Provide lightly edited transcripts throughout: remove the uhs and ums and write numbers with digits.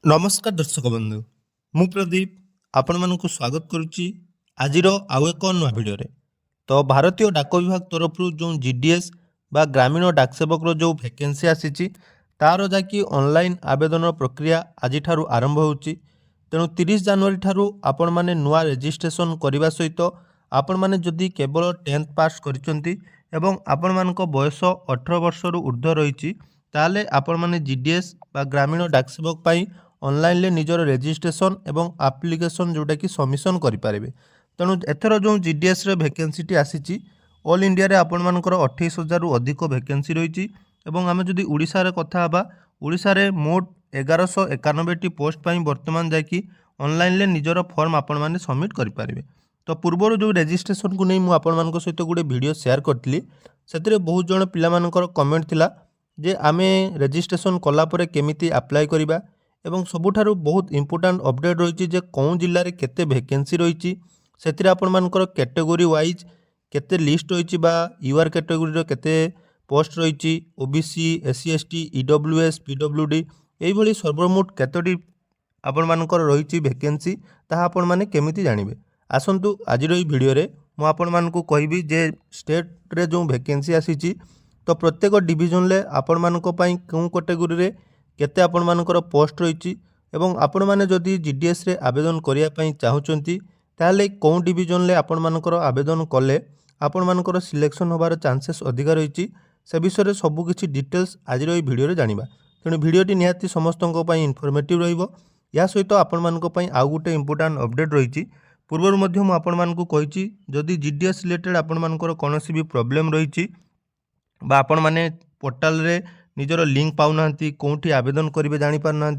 नमस्कार दर्शक बंधु मु प्रदीप आपण मानक स्वागत करुच्ची आज आउ एक नुआ भिडियो तो भारतीय डाक विभाग तरफ जो जीडीएस बा ग्रामीण डाक सेवक जो वैकेंसी आसी तार जाकि ऑनलाइन आवेदन प्रक्रिया आज आरंभ होची। तेणु 30 जनवरी ठारू आपण माने नुआ रजिस्ट्रेशन करने सहित आपण माने जदि केवल 10th पास करिसेंती एवं आपण मानक बयस 18 वर्ष रु ऊर्ध्व रही ताले आपण माने जीडीएस बा ग्रामीण डाक सेवक पाई ऑनलाइन ले निजर रजिस्ट्रेशन एवं एप्लिकेशन जोटा कि सबमिशन करेंगे। तेणु एथर जो जीडीएस वैकेंसी आसी ऑल इंडिया रे आपण मानकर 28,000 रु अधिक वैकेंसी रही। आम जदि ओडिशा रे कथा हबा ओडिशा रे मोट 1191 पोस्ट पाई वर्तमान जाकि ऑनलाइन ले निजर फॉर्म आपण माने सबमिट करेंगे। तो पूर्वर जो रजिस्ट्रेशन को नहीं मुझे आपण मान सहित गोटे वीडियो शेयर करी से बहुत जन पिलामानकर कमेंट थिला जे आमे रजिस्ट्रेशन कलापर केमिति अप्लाई करिबा एवं सबुठारु बहुत इंपोर्टेंट अपडेट रही जे कौन जिले में केते वैकेंसी रही से आपण मानकर कैटेगोरी वाइज केते लिस्ट रही यूआर कैटेगोरी केते पोस्ट रही OBC SC ST EWS PWD यही सर्वमोट केतोटी आपण मानकर रही वैकेंसी ताहा आपण माने केमिति जानिबे। आसंतु आज भिडियो रे मु आपण मानकु कहबी जे स्टेट रे जो वैकेंसी आसी तो प्रत्येक डिविजन ले आपण मानक पई कोन कैटेगोरी रे केते आपण मानकर पोस्ट रही एवं आपण माने जदि जीडीएस रे आवेदन करिया पई चाहुचंती ताले कोन डिविजन ले आपण मानकर आवेदन कले आपण मानकर सिलेक्शन होबार चांसेस अधिक रही से विषय सब किछि डिटेल्स आज भिडियो रे जानिबा। तेणु भिडियोटी निहाती समस्तଙ୍କ ପାଇଁ इनफॉर्मेटिव रहिबो। या सहित आपण मानक ପାଇଁ आउ गोटे इंपोर्टेंट अपडेट रही पूर्वर मध्य मु आपण मानकु कहिछि जदि जीडीएस रिलेटेड आपण मानकर कोनोसी भी प्रॉब्लम रही बा आपण माने पोर्टल रे निजर लिंक पाऊना कौटी आवेदन करेंगे जापर ना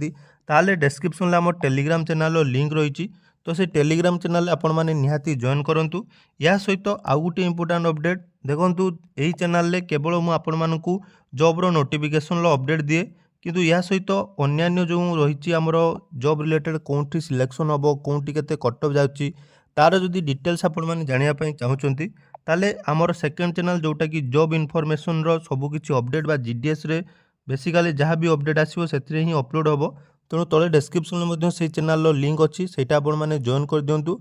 ताले डिस्क्रिप्शन आम टेलीग्राम चैनल लिंक रही तो से टेलीग्राम चैनल आपण मैंने निहाती जॉइन करूँ। या सहित आउ गोटे इंपोर्टेंट अपडेट देखूँ यही चैनल केवल मुझे आपण मानक जॉब्र नोटिफिकेशन अपडेट दिए किंतु या सहित अन्यान्य जो रही आमर जॉब रिलेटेड कौटी सिलेक्शन हम कौटी केते कटअप जाउची तार जदि डिटेल्स आपण मैंने जानापी चाहूँगी ताले आमर सेकेंड चैनल जोटा कि जॉब इनफॉरमेशन रो सबकिछि अपडेट बा जीडीएस रे बेसिकली जहाँ भी अपडेट आसो से ही अपलोड हम। तेणु तले डिस्क्रिप्शन में से चैनल लिंक अच्छी से आपण मैंने जॉइन कर दिंतु।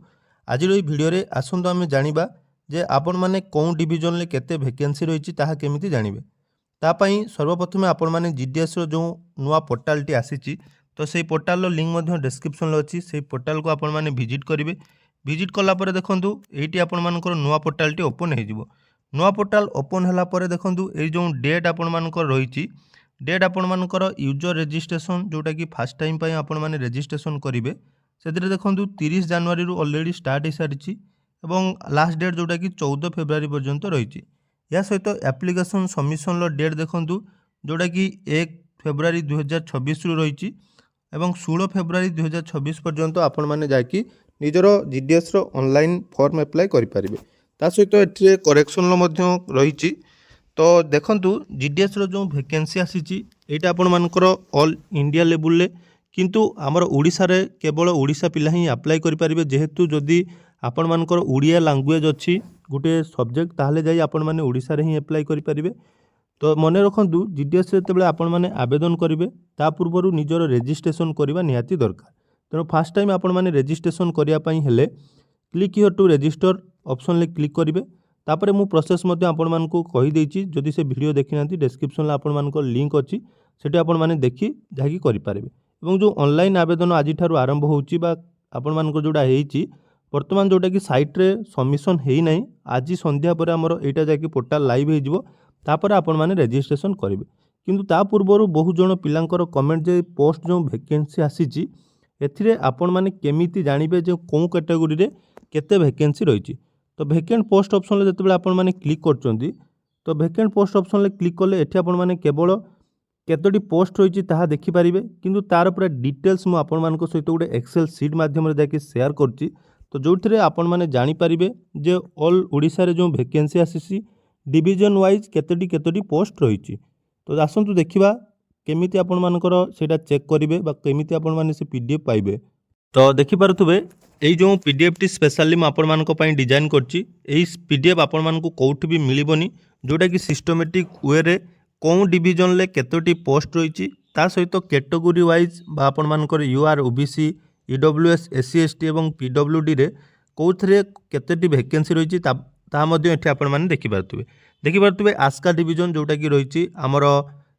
आज भिडियो रे आसंतु आमे जानिबा जे आपण मैंने कौन डिविजन ले केते वैकेंसी रही ताहा केमिति जानिबे। तापाई सर्वप्रथम आपण मैंने जीडीएस रो जो नुआ पोर्टालटी आसी तो से पोर्टाल लिंक मध्य डिस्क्रिप्शन अच्छी से पोर्टाल को आपण मैंने विजिट करेंगे। विजिट कलापर देखूँ ये आपण मानकर नुआ पोर्टालटी ओपन हो नुआ पोर्टाल ओपन है देखूँ ये जो डेट आपण मानकर रही डेट आपण मानकर यूजर रजिस्ट्रेशन जोटा कि फास्ट टाइम पर आपण मैंने रजिस्ट्रेशन करेंगे से देखूँ 30 जनवरी ऑलरेडी स्टार्ट हो सारी और लास्ट डेट जोटा कि 14 फेब्रुआरी पर्यंत रही। या सहित एप्लिकेशन सबमिशन डेट देखूँ जोटा कि 1 फेब्रुआरी 2026 रही और 16 फेब्रुआरी 2026 पर्यंत आपण मैंने जाकि निजर जीडीएस रो ऑनलाइन फॉर्म अप्लाई करेंगे। ता सहित एठिरे करेक्शन रही तो देखंतु जीडीएस रो जो वैकेंसी आसी एटा आपण मानकर ऑल इंडिया लेवल ले किंतु आमर ओडिशा रे केवल ओडिशा पिला ही अप्लाई करि परिबे जेहेतु जदि आपण मानकर ओडिया लैंग्वेज अच्छी गोटे सब्जेक्ट ताहले जाई आपण माने ओडिशा रे ही अप्लाई करि परिबे। तो मन रखंतु जीडीएस रे तेबे आपण माने आवेदन करिवे ता पूर्वरु निजर रजिस्ट्रेशन करबा निहाती दरकार। तेणु फास्ट टाइम आपण माने रजिस्ट्रेशन करिया पई हेले click here to register option ले क्लिक करिवे। तापरे मु प्रोसेस मध्य आपण मानकु कहि देछि जदि से वीडियो देखि नांती डिस्क्रिप्शन ले आपण मानकर लिंक अछि सेठी आपण माने देखि जाकि करि पारिबे। एवं जो ऑनलाइन आवेदन आज ठारू आरंभ होउची बा आपण मानकर जोडा हेइची वर्तमान जोटा कि साइट रे सबमिशन हेइ नै आज संध्या पर हमर एटा जाकि पोर्टल लाइव हे जिवो तापर आपण माने रजिस्ट्रेशन करिवे। किंतु ता पूर्वरु बहु जण पिलांकर कमेंट जे पोस्ट जो वैकेंसी आसीची एथिरे आपण माने केमिति जानिबे जे कोन कैटेगरी रे केते वैकेंसी रही। तो वैकेंट पोस्ट ऑप्शन ले जतबे आपण माने क्लिक करचोंती तो वैकेंट पोस्ट ऑप्शन ले क्लिक कले एठी आपण माने केवल केतोटी पोस्ट रही ताहा देखि पारिबे किंतु तार पूरा डिटेल्स मु आपण मानको सहित गोटे एक्सेल सीट माध्यम रे जाके शेयर करची तो जोथिरे आपण माने जानि पारिबे जे ऑल ओडिसा रे जो वैकेंसी आसीसी डिवीजन वाइज केतोटी पोस्ट रही। तो आसंतु देखिबा केमिति आपण मानकर सेटा चेक करिवे बा केमिति आपण माने से पीडीएफ पाइबे। तो देखि पारुथबे एई जो पीडीएफ टी स्पेशली मैं आपण मानक पई डिजाइन करछि एई पीडीएफ आपण मानकु कोउठी भी मिलिबोनी जोटा कि सिस्टमैटिक वे रे कोन डिवीजन ले केतोटी पोस्ट रही ତା ସହିତ କ୍ୟାଟେଗୋରୀ ୱାଇଜ୍ ବା ଆପଣମାନଙ୍କର UR OBC EWS SC ST ଏବଂ ପିଡବ୍ଲ୍ୟୁଡିରେ କେଉଁଥିରେ କେତେଟି ଭ୍ୟାକେନ୍ସି ରହିଛି ତାହା ମଧ୍ୟ ଏଠି ଆପଣମାନେ ଦେଖିପାରୁଥିବେ ଆସ୍କା ଡିଭିଜନ୍ ଯେଉଁଟାକି ରହିଛି ଆମର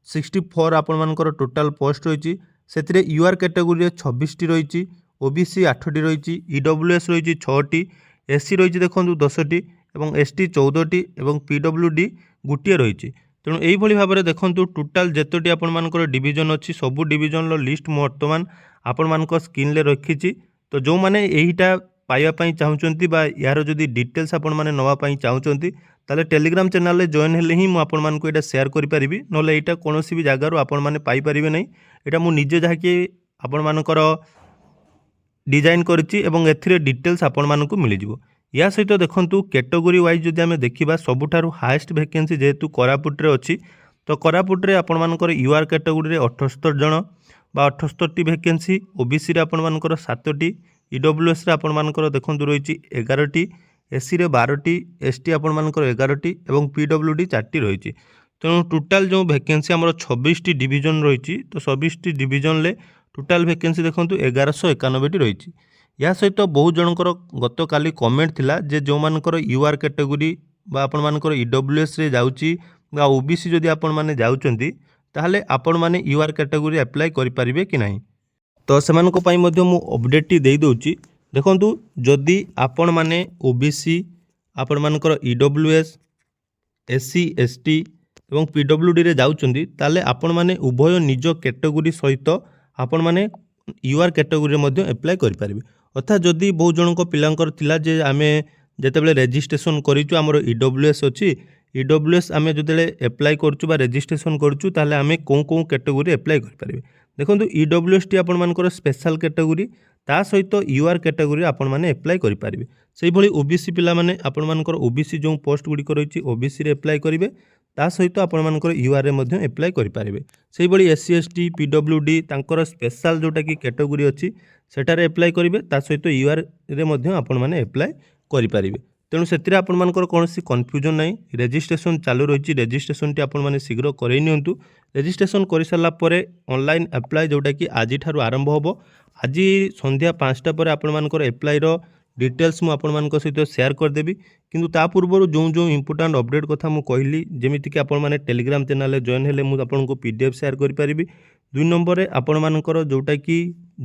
64 ଆପଣମାନଙ୍କର ଟୋଟାଲ୍ ପୋଷ୍ଟ ରହିଛି। ସେଥିରେ ୟୁଆର୍ କ୍ୟାଟେଗୋରୀରେ 26ଟି ରହିଛି, ଓବିସି 8ଟି ରହିଛି, ଇଡବ୍ଲ୍ୟୁଏସ୍ ରହିଛି 6ଟି, ଏସ୍ସି ରହିଛି ଦେଖନ୍ତୁ 10ଟି ଏବଂ ଏସ୍ଟି 14ଟି ଏବଂ ପିଡବ୍ଲ୍ୟୁଡି ଗୋଟିଏ ରହିଛି। ତେଣୁ এইভাবে ଭାବରେ ଦେଖନ୍ତୁ ଟୋଟାଲ୍ ଯେତୋଟି ଆପଣମାନଙ୍କର ଡିଭିଜନ୍ ଅଛି ସବୁ ଡିଭିଜନ୍ର ଲିଷ୍ଟ ମୁଁ ବର୍ତ୍ତମାନ ଆପଣମାନଙ୍କ ସ୍କ୍ରିନ୍ରେ ରଖିଛି। ତ ଯେଉଁମାନେ এইটা ପାଇବା ପାଇଁ ଚାହୁଁଛନ୍ତି ବା ଏହାର ଯଦି ଡିଟେଲ୍ସ ଆପଣମାନେ ନେବା ପାଇଁ ଚାହୁଁଛନ୍ତି ତାହେଲେ ଟେଲିଗ୍ରାମ ଚ୍ୟାନେଲରେ ଜଏନ୍ ହେଲେ ହିଁ ମୁଁ ଆପଣମାନଙ୍କୁ ଏଇଟା ସେୟାର କରିପାରିବି, ନହେଲେ ଏଇଟା କୌଣସି ବି ଜାଗାରୁ ଆପଣମାନେ ପାଇପାରିବେ ନାହିଁ। ଏଇଟା ମୁଁ ନିଜେ ଯାହାକି ଆପଣମାନଙ୍କର ডিজাইন କରିଛି ଏବଂ ଏଥିରେ ଡିଟେଲ୍ସ ଆପଣମାନଙ୍କୁ ମିଳିଯିବ। ଏହା ସହିତ ଦେଖନ୍ତୁ କ୍ୟାଟେଗୋରୀ ୱାଇଜ୍ ଯଦି ଆମେ ଦେଖିବା ସବୁଠାରୁ ହାଏଷ୍ଟ ଭ୍ୟାକେନ୍ସି ଯେହେତୁ କୋରାପୁଟରେ ଅଛି, ତ କୋରାପୁଟରେ ଆପଣମାନଙ୍କର ୟୁଆର୍ କ୍ୟାଟେଗୋରୀରେ 78 ଜଣ ବା 78ଟି ଭ୍ୟାକେନ୍ସି, ଓବିସିରେ ଆପଣମାନଙ୍କର 7ଟି, ଇଡବ୍ଲ୍ୟୁଏସ୍ରେ ଆପଣମାନଙ୍କର ଦେଖନ୍ତୁ ରହିଛି 11ଟି, ଏସ୍ସିରେ 12ଟି, ଏସ୍ଟି ଆପଣମାନଙ୍କର 11ଟି ଏବଂ ପିଡବ୍ଲ୍ୟୁଡି 4ଟି ରହିଛି। ତେଣୁ ଟୋଟାଲ୍ ଯେଉଁ ଭ୍ୟାକେନ୍ସି ଆମର 26ଟି ଡିଭିଜନ୍ ରହିଛି, ତ 26ଟି ଡିଭିଜନ୍ରେ ଟୋଟାଲ୍ ଭ୍ୟାକେନ୍ସି ଦେଖନ୍ତୁ 1191ଟି ରହିଛି। ଏହା ସହିତ ବହୁତ ଜଣଙ୍କର ଗତକାଲି କମେଣ୍ଟ ଥିଲା ଯେ ଯେଉଁମାନଙ୍କର ୟୁଆର୍ କ୍ୟାଟେଗୋରୀ ବା ଆପଣମାନଙ୍କର ଇଡବ୍ଲ୍ୟୁଏସ୍ରେ ଯାଉଛି ବା ଓବିସି ଯଦି ଆପଣମାନେ ଯାଉଛନ୍ତି ତାହେଲେ ଆପଣମାନେ ୟୁଆର୍ କ୍ୟାଟେଗୋରୀ ଆପ୍ଲାଏ କରିପାରିବେ କି ନାହିଁ। ତ ସେମାନଙ୍କ ପାଇଁ ମଧ୍ୟ ମୁଁ ଅପଡ଼େଟ୍ଟି ଦେଇଦେଉଛି। ଦେଖନ୍ତୁ ଯଦି ଆପଣମାନେ ଓବିସି ଆପଣମାନଙ୍କର ଇଡବ୍ଲ୍ୟୁଏସ୍ ଏସ୍ସି ଏସ୍ଟି ଏବଂ ପିଡବ୍ଲ୍ୟୁଡିରେ ଯାଉଛନ୍ତି ତାହେଲେ ଆପଣମାନେ ଉଭୟ ନିଜ କ୍ୟାଟେଗୋରୀ ସହିତ ଆପଣମାନେ ୟୁଆର୍ କ୍ୟାଟେଗୋରୀରେ ମଧ୍ୟ ଆପ୍ଲାଏ କରିପାରିବେ। ଅର୍ଥାତ୍ ଯଦି ବହୁତ ଜଣଙ୍କ ପିଲାଙ୍କର ଥିଲା ଯେ ଆମେ ଯେତେବେଳେ ରେଜିଷ୍ଟ୍ରେସନ୍ କରିଛୁ ଆମର ଇଡବ୍ଲ୍ୟୁଏସ୍ ଅଛି, ଇଡବ୍ଲ୍ୟୁଏସ୍ ଆମେ ଯେତେବେଳେ ଆପ୍ଲାଏ କରୁଛୁ ବା ରେଜିଷ୍ଟ୍ରେସନ୍ କରୁଛୁ ତାହେଲେ ଆମେ କେଉଁ କ୍ୟାଟେଗୋରୀ ଆପ୍ଲାଏ କରିପାରିବେ। ଦେଖନ୍ତୁ ଇଡବ୍ଲ୍ୟୁଏସ୍ଟି ଆପଣମାନଙ୍କର ସ୍ପେଶାଲ୍ କ୍ୟାଟେଗୋରୀ, ତା ସହିତ ୟୁଆର୍ କ୍ୟାଟେଗୋରୀ ଆପଣମାନେ ଆପ୍ଲାଏ କରିପାରିବେ। ସେହିଭଳି ଓବିସି ପିଲାମାନେ ଆପଣମାନଙ୍କର ଓବିସି ଯେଉଁ ପୋଷ୍ଟ ଗୁଡ଼ିକ ରହିଛି ଓବିସିରେ ଆପ୍ଲାଏ କରିବେ, ତା ସହିତ ଆପଣମାନଙ୍କର ୟୁଆର୍ରେ ମଧ୍ୟ ଆପ୍ଲାଏ କରିପାରିବେ। ସେହିଭଳି ଏସ୍ସି ଏସ୍ଟି ପିଡବ୍ଲ୍ୟୁଡି ତାଙ୍କର ସ୍ପେଶାଲ୍ ଯେଉଁଟାକି କ୍ୟାଟେଗୋରୀ ଅଛି ସେଠାରେ ଆପ୍ଲାଏ କରିବେ, ତା ସହିତ ୟୁଆର୍ରେ ମଧ୍ୟ ଆପଣମାନେ ଆପ୍ଲାଏ କରିପାରିବେ। ତେଣୁ ସେଥିରେ ଆପଣମାନଙ୍କର କୌଣସି କନଫ୍ୟୁଜନ୍ ନାହିଁ। ରେଜିଷ୍ଟ୍ରେସନ୍ ଚାଲୁ ରହିଛି, ରେଜିଷ୍ଟ୍ରେସନ୍ଟି ଆପଣମାନେ ଶୀଘ୍ର କରେଇ ନିଅନ୍ତୁ। ରେଜିଷ୍ଟ୍ରେସନ୍ କରିସାରିଲା ପରେ ଅନଲାଇନ୍ ଆପ୍ଲାଏ ଯେଉଁଟାକି ଆଜିଠାରୁ ଆରମ୍ଭ ହେବ। ଆଜି ସନ୍ଧ୍ୟା 5ଟା ପରେ ଆପଣମାନଙ୍କର ଆପ୍ଲାଏର ଡିଟେଲ୍ସ ମୁଁ ଆପଣମାନଙ୍କ ସହିତ ସେୟାର କରିଦେବି। କିନ୍ତୁ ତା ପୂର୍ବରୁ ଯେଉଁ ଇମ୍ପୋର୍ଟାଣ୍ଟ ଅପଡ଼େଟ୍ କଥା ମୁଁ କହିଲି, ଯେମିତିକି ଆପଣମାନେ ଟେଲିଗ୍ରାମ ଚ୍ୟାନେଲରେ ଜଏନ୍ ହେଲେ ମୁଁ ଆପଣଙ୍କୁ PDF ସେୟାର କରିପାରିବି। 2 ନମ୍ବରରେ ଆପଣମାନଙ୍କର ଯେଉଁଟାକି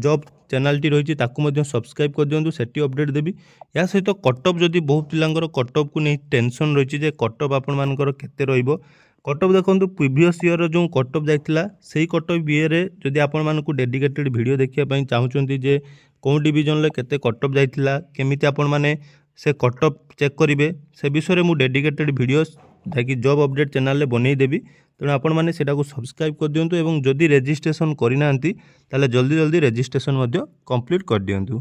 ଜବ୍ ଚ୍ୟାନେଲଟି ରହିଛି ତାକୁ ମଧ୍ୟ ସବସ୍କ୍ରାଇବ୍ କରିଦିଅନ୍ତୁ, ସେଠି ଅପଡ଼େଟ୍ ଦେବି। ଏହା ସହିତ କଟଅଫ୍ ଯଦି ବହୁତ ପିଲାଙ୍କର କଟଅଫ୍କୁ ନେଇ ଟେନସନ୍ ରହିଛି ଯେ କଟଅଫ୍ ଆପଣମାନଙ୍କର କେତେ ରହିବ। କଟଅଫ୍ ଦେଖନ୍ତୁ ପ୍ରିଭିୟସ୍ ଇୟର୍ର ଯେଉଁ କଟଅଫ୍ ଯାଇଥିଲା ସେଇ କଟଅଫ୍ ଇଏରେ ଯଦି ଆପଣମାନଙ୍କୁ ଡେଡିକେଟେଡ୍ ଭିଡ଼ିଓ ଦେଖିବା ପାଇଁ ଚାହୁଁଛନ୍ତି ଯେ କେଉଁ ଡିଭିଜନ୍ରେ କେତେ କଟଅଫ୍ ଯାଇଥିଲା, କେମିତି ଆପଣମାନେ ସେ କଟଅଫ୍ ଚେକ୍ କରିବେ, ସେ ବିଷୟରେ ମୁଁ ଡେଡିକେଟେଡ୍ ଭିଡ଼ିଓ ଯାହାକି ଜବ୍ ଅପଡ଼େଟ୍ ଚ୍ୟାନେଲରେ ବନେଇଦେବି। ତେଣୁ ଆପଣମାନେ ସେଟାକୁ ସବସ୍କ୍ରାଇବ୍ କରିଦିଅନ୍ତୁ ଏବଂ ଯଦି ରେଜିଷ୍ଟ୍ରେସନ୍ କରିନାହାନ୍ତି ତାହେଲେ ଜଲ୍ଦି ରେଜିଷ୍ଟ୍ରେସନ୍ ମଧ୍ୟ କମ୍ପ୍ଲିଟ୍ କରିଦିଅନ୍ତୁ।